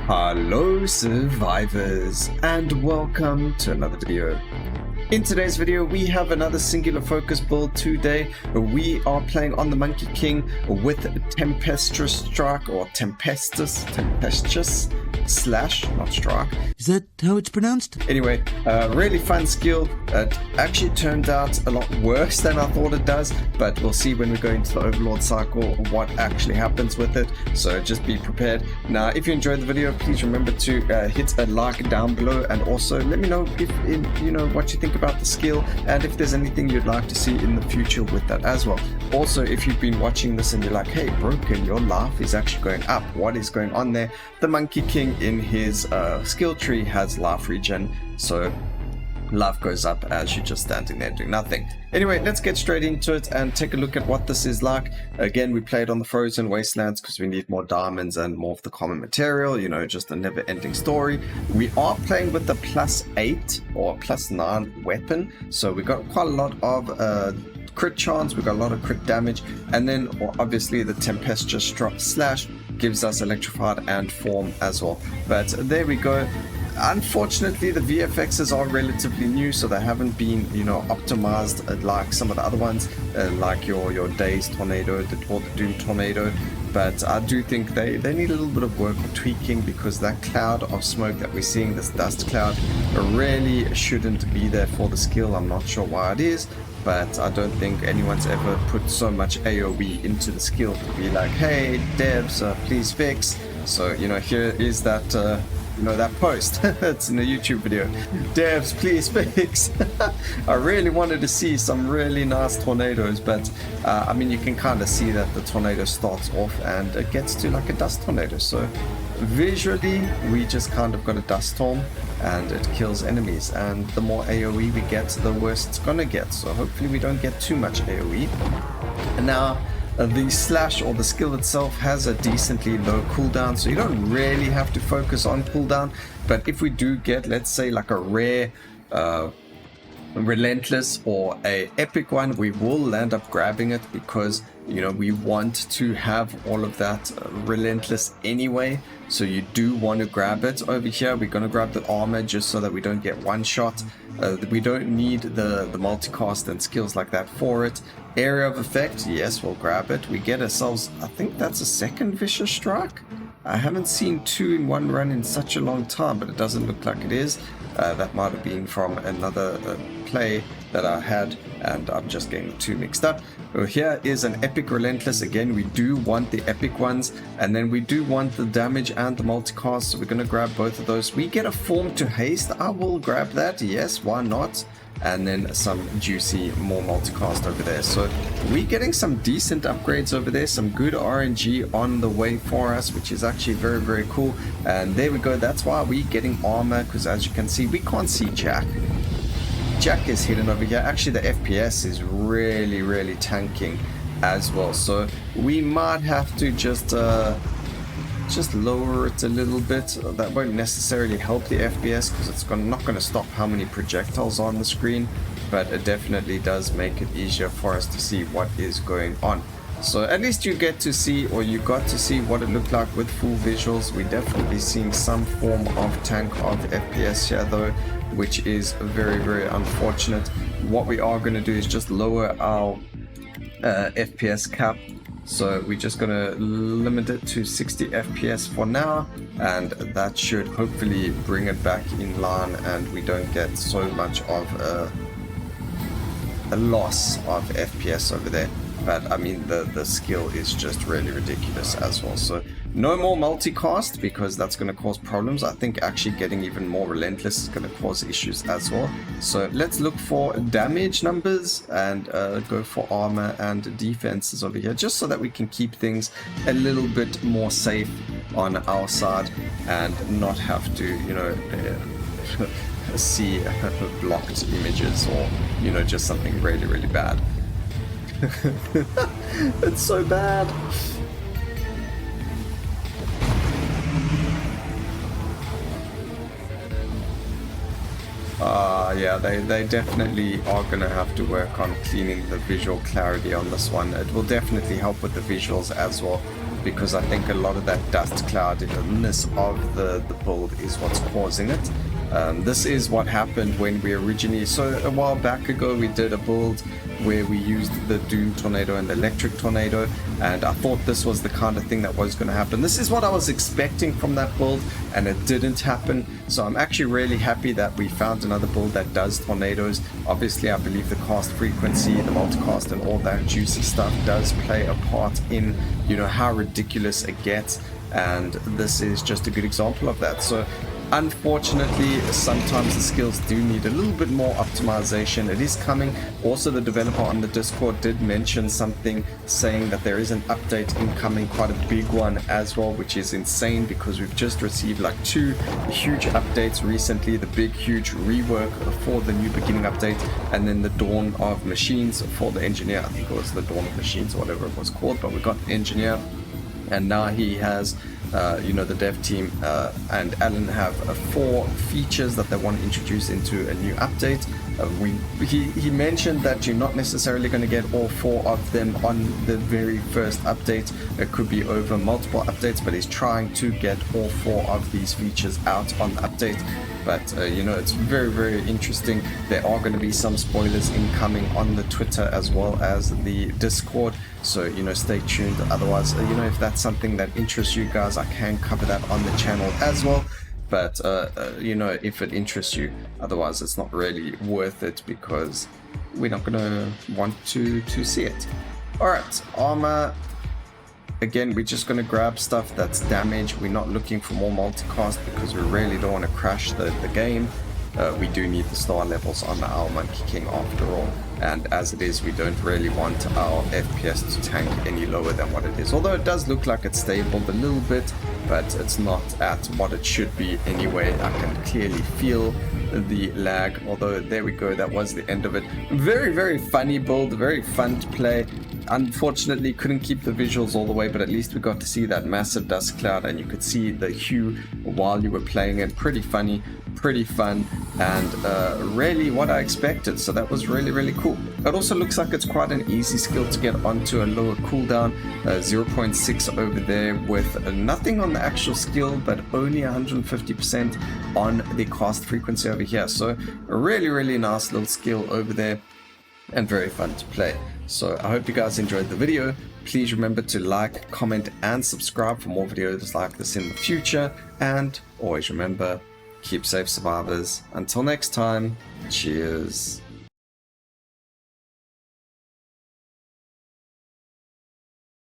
Hello survivors, and welcome to another video. In today's video we have another singular focus build today. We are playing on the Monkey King with Tempestous Strike, or Tempestous slash, not strike. Is that how it's pronounced? Anyway, really fun skill. It actually turned out a lot worse than I thought it does, but we'll see when we go into the Overlord cycle what actually happens with it, so just be prepared. Now, if you enjoyed the video, please remember to hit a like down below, and also let me know if what you think about the skill, and if there's anything you'd like to see in the future with that as well. Also, if you've been watching this and you're like, hey Broken, your life is actually going up, what is going on there? The Monkey King in his skill tree has life regen, so life goes up as you're just standing there doing nothing. Anyway, let's get straight into it and take a look at what this is like. Again, we played on the frozen wastelands because we need more diamonds and more of the common material, just a never-ending story. We are playing with the +8 or +9 weapon, so we got quite a lot of crit chance, we got a lot of crit damage, and then obviously the Tempestous slash gives us electrified and form as well. But there we go. Unfortunately, the VFXs are relatively new, so they haven't been optimized like some of the other ones, like your Days tornado or the Doom tornado. But I do think they need a little bit of work or tweaking, because that cloud of smoke that we're seeing, this dust cloud, really shouldn't be there for the skill. I'm not sure why it is, but I don't think anyone's ever put so much AoE into the skill to be like, hey devs, please fix. So here is that that post. It's in a YouTube video. Devs, please fix. I really wanted to see some really nice tornadoes, but I mean, you can kind of see that the tornado starts off and it gets to like a dust tornado. So visually, we just kind of got a dust storm and it kills enemies. And the more AoE we get, the worse it's gonna get. So hopefully we don't get too much AoE. And now, the slash or the skill itself has a decently low cooldown, so you don't really have to focus on cooldown. But if we do get, let's say, like a rare relentless or a epic one, we will end up grabbing it, because we want to have all of that relentless anyway. So you do want to grab it. Over here we're going to grab the armor just so that we don't get one shot. We don't need the multicast and skills like that for it. Area of effect, yes, we'll grab it. We get ourselves, I think that's a second vicious strike. I haven't seen 2 in one run in such a long time, but it doesn't look like it is. That might have been from another play that I had, and I'm just getting the 2 mixed up. Here is an epic relentless. Again, we do want the epic ones, and then we do want the damage and the multicast, so we're going to grab both of those. We get a form to haste. I will grab that, yes, why not? And then some juicy more multicast over there. So we're getting some decent upgrades over there, some good RNG on the way for us, which is actually very, very cool. And there we go. That's why we're getting armor, because as you can see, we can't see Jack. Jack is hidden over here. Actually, the FPS is really, really tanking as well. So we might have to just lower it a little bit. That won't necessarily help the FPS, because it's not going to stop how many projectiles are on the screen, but it definitely does make it easier for us to see what is going on. So at least you get to see, or you got to see, what it looked like with full visuals. We're definitely seeing some form of tank of FPS here though, which is very, very unfortunate. What we are going to do is just lower our FPS cap. So we're just going to limit it to 60 FPS for now, and that should hopefully bring it back in line, and we don't get so much of a loss of FPS over there. But I mean, the skill is just really ridiculous as well. So no more multicast, because that's going to cause problems. I think actually getting even more relentless is going to cause issues as well. So let's look for damage numbers and go for armor and defenses over here, just so that we can keep things a little bit more safe on our side and not have to see blocked images, or just something really, really bad. It's so bad. Yeah, they definitely are going to have to work on cleaning the visual clarity on this one. It will definitely help with the visuals as well. because I think a lot of that dust cloudiness of the build is what's causing it. This is what happened when we originally, so a while back ago we did a build where we used the Doom Tornado and the Electric Tornado, and I thought this was the kind of thing that was going to happen. This is what I was expecting from that build, and it didn't happen. So I'm actually really happy that we found another build that does tornadoes. Obviously I believe the cast frequency, the multicast and all that juicy stuff does play a part in, you know, how ridiculous it gets, and this is just a good example of that. So unfortunately, sometimes the skills do need a little bit more optimization. It is coming. Also, the developer on the Discord did mention something saying that there is an update incoming, quite a big one as well, which is insane because we've just received like 2 huge updates recently. The big, huge rework for the new beginning update, and then the Dawn of Machines for the engineer. I think it was the Dawn of Machines or whatever it was called, but we got the engineer, and now he has you know, the dev team and Alan have 4 features that they want to introduce into a new update. He mentioned that you're not necessarily going to get all 4 of them on the very first update. It could be over multiple updates, but he's trying to get all 4 of these features out on the update. But you know, it's very, very interesting. There are going to be some spoilers incoming on the Twitter as well as the Discord, so you know, stay tuned. Otherwise, you know, if that's something that interests you guys, I can cover that on the channel as well. But you know, if it interests you, otherwise it's not really worth it because we're not gonna want to see it. All right, armor. Again, we're just going to grab stuff that's damaged. We're not looking for more multicast because we really don't want to crash the game. We do need the star levels on our Monkey King after all. And as it is, we don't really want our FPS to tank any lower than what it is. Although it does look like it's stable a little bit, but it's not at what it should be anyway. I can clearly feel the lag. Although, there we go, that was the end of it. Very, very funny build, very fun to play. Unfortunately, couldn't keep the visuals all the way, but at least we got to see that massive dust cloud and you could see the hue while you were playing it. Pretty funny, pretty fun, and really what I expected. So that was really, really cool. It also looks like it's quite an easy skill to get onto a lower cooldown, 0.6 over there with nothing on the actual skill, but only 150% on the cast frequency over here. So a really, really nice little skill over there and very fun to play. So I hope you guys enjoyed the video. Please remember to like, comment and subscribe for more videos like this in the future, and always remember, keep safe survivors. Until next time, cheers.